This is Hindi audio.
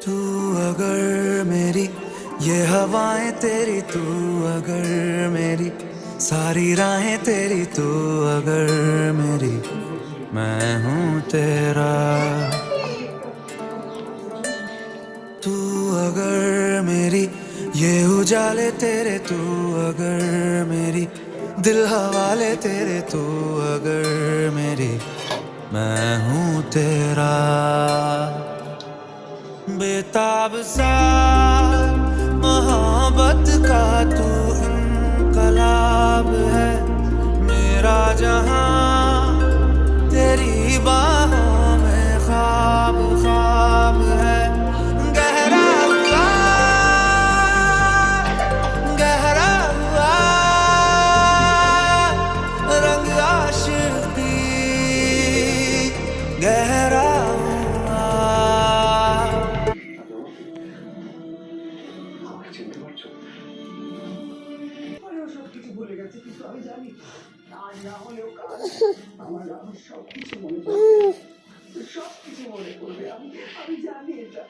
तू अगर मेरी ये हवाएं तेरी, तू अगर मेरी सारी राहें तेरी, तू अगर मेरी मैं हूँ तेरा। तू अगर मेरी ये उजाले तेरे, तू अगर मेरी दिल हवाले तेरे, तू अगर मेरी मैं हूँ तेरा। बेताब सा मोहब्बत का तू इनकलाब है, मेरा जहां तेरी बाहों में ख्वाब ख्वाब है। गहरा हुआ, गहरा हुआ रंग आशिकी, गहरा हुआ। চিনতে পারছো? আরে ও সবকিছু ভুলে গেছে, কিন্তু আমি জানি আজ না হলেও কাল আমার রাহুল সবকিছু মনে পড়বে, সবকিছু মনে পড়বে। আমি জানি এটা।